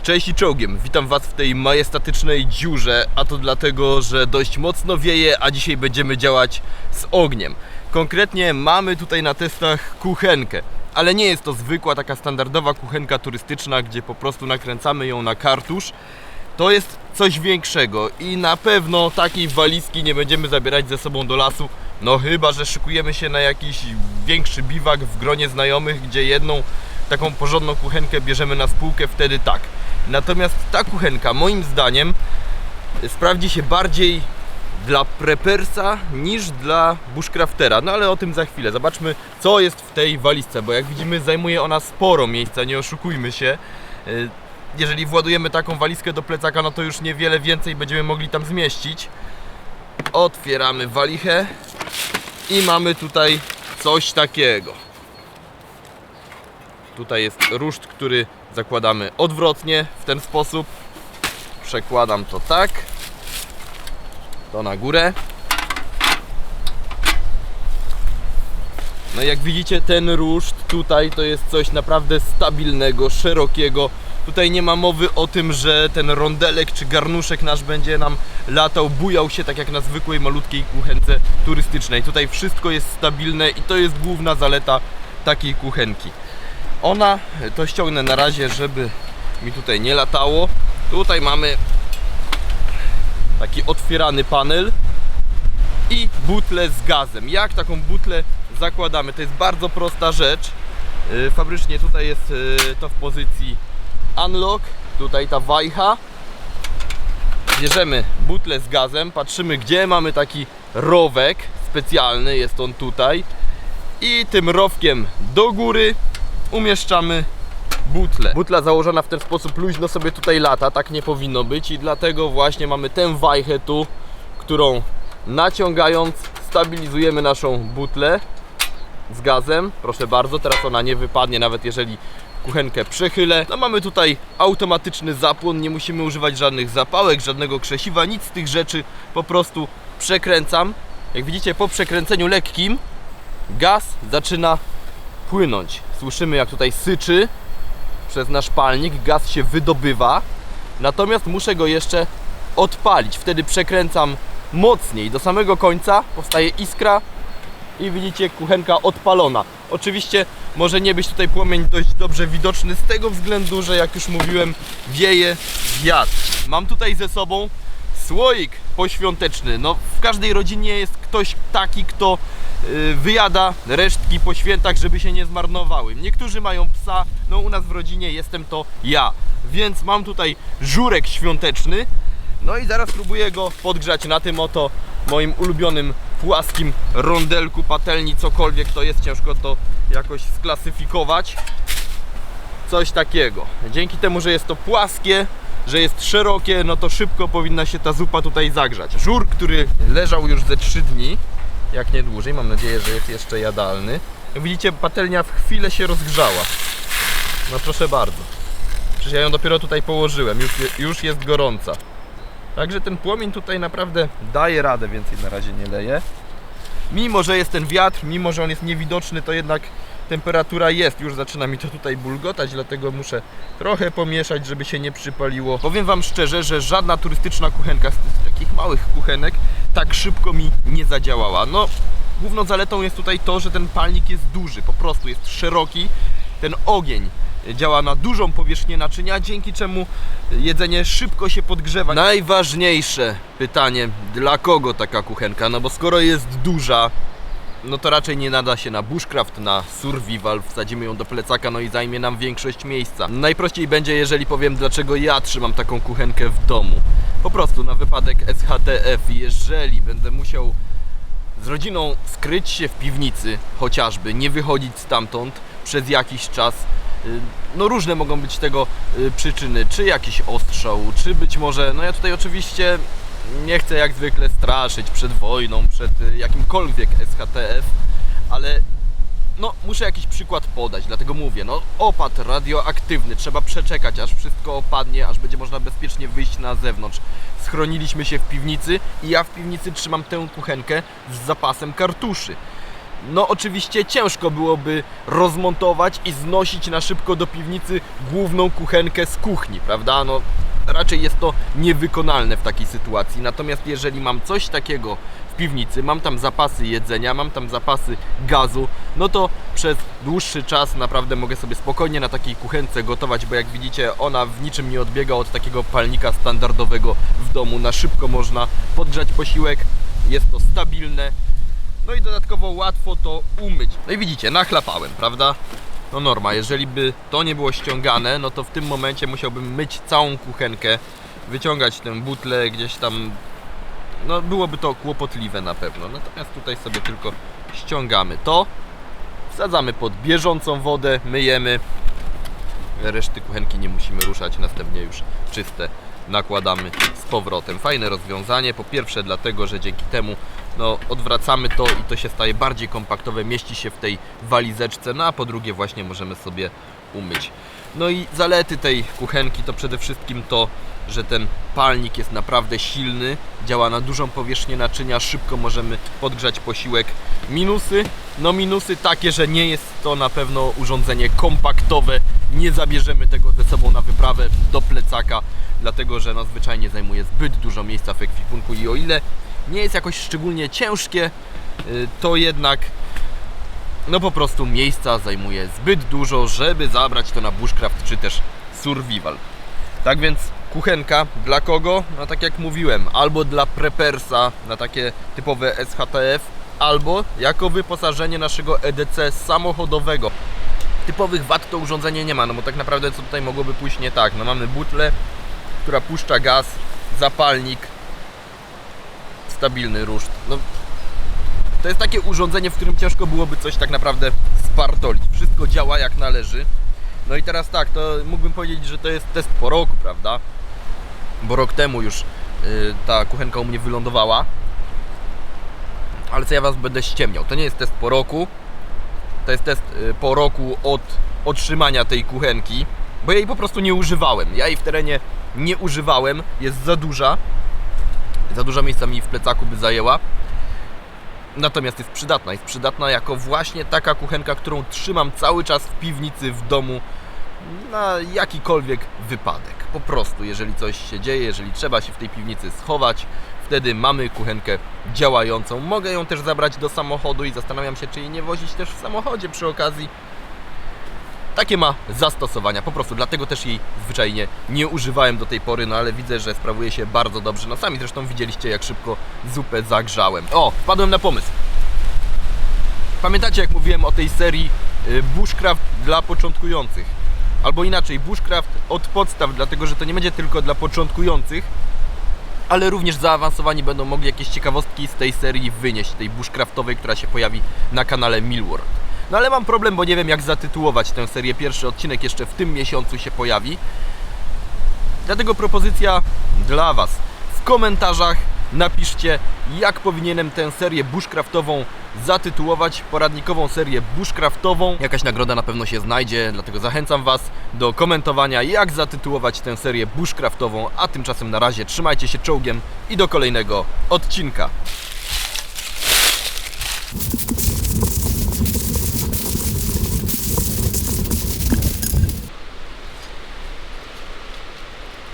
Cześć i czołgiem, witam Was w tej majestatycznej dziurze, a to dlatego, że dość mocno wieje, a dzisiaj będziemy działać z ogniem. Konkretnie mamy tutaj na testach kuchenkę, ale nie jest to zwykła taka standardowa kuchenka turystyczna, gdzie po prostu nakręcamy ją na kartusz. To jest coś większego i na pewno takiej walizki nie będziemy zabierać ze sobą do lasu, no chyba że szykujemy się na jakiś większy biwak w gronie znajomych, gdzie jedną taką porządną kuchenkę bierzemy na spółkę, wtedy tak. Natomiast ta kuchenka moim zdaniem sprawdzi się bardziej dla preppersa niż dla bushcraftera, no ale o tym za chwilę. Zobaczmy, co jest w tej walizce, bo jak widzimy zajmuje ona sporo miejsca, nie oszukujmy się. Jeżeli władujemy taką walizkę do plecaka, no to już niewiele więcej będziemy mogli tam zmieścić. Otwieramy walichę i mamy tutaj coś takiego. Tutaj jest ruszt, który zakładamy odwrotnie, w ten sposób. Przekładam to tak. To na górę. No i jak widzicie, ten ruszt tutaj to jest coś naprawdę stabilnego, szerokiego. Tutaj nie ma mowy o tym, że ten rondelek czy garnuszek nasz będzie nam latał, bujał się tak jak na zwykłej malutkiej kuchence turystycznej. Tutaj wszystko jest stabilne i to jest główna zaleta takiej kuchenki. Ona, to ściągnę na razie, żeby mi tutaj nie latało. Tutaj mamy taki otwierany panel i butlę z gazem. Jak taką butlę zakładamy? To jest bardzo prosta rzecz. Fabrycznie tutaj jest to w pozycji unlock, tutaj ta wajcha. Bierzemy butlę z gazem, patrzymy gdzie mamy taki rowek specjalny, jest on tutaj. I tym rowkiem do góry umieszczamy butlę. Butla założona w ten sposób luźno sobie tutaj lata, tak nie powinno być i dlatego właśnie mamy tę wajchę tu, którą naciągając stabilizujemy naszą butlę z gazem. Proszę bardzo, teraz ona nie wypadnie, nawet jeżeli kuchenkę przechylę. No mamy tutaj automatyczny zapłon, nie musimy używać żadnych zapałek, żadnego krzesiwa, nic z tych rzeczy, po prostu przekręcam. Jak widzicie, po przekręceniu lekkim gaz zaczyna płynąć. Słyszymy jak tutaj syczy przez nasz palnik, gaz się wydobywa. Natomiast muszę go jeszcze odpalić. Wtedy przekręcam mocniej do samego końca, powstaje iskra i widzicie, kuchenka odpalona. Oczywiście może nie być tutaj płomień dość dobrze widoczny z tego względu, że jak już mówiłem, wieje wiatr. Mam tutaj ze sobą słoik poświąteczny. No, w każdej rodzinie jest ktoś taki, kto wyjada resztki po świętach, żeby się nie zmarnowały. Niektórzy mają psa, no u nas w rodzinie jestem to ja. Więc mam tutaj żurek świąteczny. No i zaraz spróbuję go podgrzać na tym oto moim ulubionym płaskim rondelku, patelni, cokolwiek to jest, ciężko to jakoś sklasyfikować. Coś takiego. Dzięki temu, że jest to płaskie, że jest szerokie, no to szybko powinna się ta zupa tutaj zagrzać. Żur, który leżał już ze 3 dni, jak nie dłużej, mam nadzieję, że jest jeszcze jadalny. Jak widzicie, patelnia w chwilę się rozgrzała. No proszę bardzo. Przecież ja ją dopiero tutaj położyłem, już jest gorąca. Także ten płomień tutaj naprawdę daje radę, więcej na razie nie leje. Mimo że jest ten wiatr, mimo że on jest niewidoczny, to jednak temperatura jest. Już zaczyna mi to tutaj bulgotać, dlatego muszę trochę pomieszać, żeby się nie przypaliło. Powiem Wam szczerze, że żadna turystyczna kuchenka z tych takich małych kuchenek tak szybko mi nie zadziałała. No, główną zaletą jest tutaj to, że ten palnik jest duży, po prostu jest szeroki. Ten ogień działa na dużą powierzchnię naczynia, dzięki czemu jedzenie szybko się podgrzewa. Najważniejsze pytanie, dla kogo taka kuchenka? No bo skoro jest duża, no to raczej nie nada się na bushcraft, na survival. Wsadzimy ją do plecaka, no i zajmie nam większość miejsca. Najprościej będzie, jeżeli powiem, dlaczego ja trzymam taką kuchenkę w domu. Po prostu na wypadek SHTF, jeżeli będę musiał z rodziną skryć się w piwnicy, chociażby, nie wychodzić stamtąd przez jakiś czas, no różne mogą być tego przyczyny, czy jakiś ostrzał, czy być może, no ja tutaj oczywiście nie chcę jak zwykle straszyć przed wojną, przed jakimkolwiek SHTF, ale no muszę jakiś przykład podać, dlatego mówię, no opad radioaktywny, trzeba przeczekać aż wszystko opadnie, aż będzie można bezpiecznie wyjść na zewnątrz. Schroniliśmy się w piwnicy i ja w piwnicy trzymam tę kuchenkę z zapasem kartuszy. no oczywiście ciężko byłoby rozmontować i znosić na szybko do piwnicy główną kuchenkę z kuchni, prawda? No raczej jest to niewykonalne w takiej sytuacji. Natomiast jeżeli mam coś takiego w piwnicy, mam tam zapasy jedzenia, mam tam zapasy gazu, no to przez dłuższy czas naprawdę mogę sobie spokojnie na takiej kuchence gotować, bo jak widzicie, ona w niczym nie odbiega od takiego palnika standardowego w domu. Na szybko można podgrzać posiłek, jest to stabilne, no i dodatkowo łatwo to umyć. No i widzicie, nachlapałem, prawda? No norma, jeżeli by to nie było ściągane, no to w tym momencie musiałbym myć całą kuchenkę, wyciągać tę butlę gdzieś tam, no byłoby to kłopotliwe na pewno. Natomiast tutaj sobie tylko ściągamy to, wsadzamy pod bieżącą wodę, myjemy, reszty kuchenki nie musimy ruszać, następnie już czyste nakładamy z powrotem. Fajne rozwiązanie, po pierwsze dlatego, że dzięki temu no, odwracamy to i to się staje bardziej kompaktowe, mieści się w tej walizeczce, no a po drugie właśnie możemy sobie umyć. No i zalety tej kuchenki to przede wszystkim to, że ten palnik jest naprawdę silny, działa na dużą powierzchnię naczynia, szybko możemy podgrzać posiłek. Minusy? No minusy takie, że nie jest to na pewno urządzenie kompaktowe, nie zabierzemy tego ze sobą na wyprawę do plecaka, dlatego że no, zwyczajnie zajmuje zbyt dużo miejsca w ekwipunku i o ile nie jest jakoś szczególnie ciężkie, to jednak no po prostu miejsca zajmuje zbyt dużo, żeby zabrać to na bushcraft czy też survival. Tak więc kuchenka dla kogo? No tak jak mówiłem, albo dla preppersa na takie typowe SHTF, albo jako wyposażenie naszego EDC samochodowego. Typowych wad to urządzenie nie ma, no bo tak naprawdę co tutaj mogłoby pójść nie tak? No mamy butlę, która puszcza gaz, zapalnik, stabilny ruszt. No, to jest takie urządzenie, w którym ciężko byłoby coś tak naprawdę spartolić. Wszystko działa jak należy. No i teraz tak, to mógłbym powiedzieć, że to jest test po roku, prawda? Bo rok temu już ta kuchenka u mnie wylądowała. Ale co ja was będę ściemniał, to nie jest test po roku. To jest test po roku od otrzymania tej kuchenki, bo ja jej po prostu nie używałem. Ja jej w terenie nie używałem, jest za duża. Za dużo miejsca mi w plecaku by zajęła. Natomiast jest przydatna jako właśnie taka kuchenka, którą trzymam cały czas w piwnicy, w domu, na jakikolwiek wypadek. Po prostu, jeżeli coś się dzieje, jeżeli trzeba się w tej piwnicy schować, wtedy mamy kuchenkę działającą. Mogę ją też zabrać do samochodu i zastanawiam się, czy jej nie wozić też w samochodzie przy okazji. Takie ma zastosowania, po prostu dlatego też jej zwyczajnie nie używałem do tej pory, no ale widzę, że sprawuje się bardzo dobrze. No sami zresztą widzieliście, jak szybko zupę zagrzałem. O, wpadłem na pomysł. Pamiętacie, jak mówiłem o tej serii Bushcraft dla początkujących? Albo inaczej, Bushcraft od podstaw, dlatego że to nie będzie tylko dla początkujących, ale również zaawansowani będą mogli jakieś ciekawostki z tej serii wynieść, tej bushcraftowej, która się pojawi na kanale Millworld. No ale mam problem, bo nie wiem, jak zatytułować tę serię. Pierwszy odcinek jeszcze w tym miesiącu się pojawi. Dlatego propozycja dla was. W komentarzach napiszcie, jak powinienem tę serię bushcraftową zatytułować, poradnikową serię bushcraftową. Jakaś nagroda na pewno się znajdzie, dlatego zachęcam was do komentowania, jak zatytułować tę serię bushcraftową. A tymczasem na razie trzymajcie się czołgiem i do kolejnego odcinka.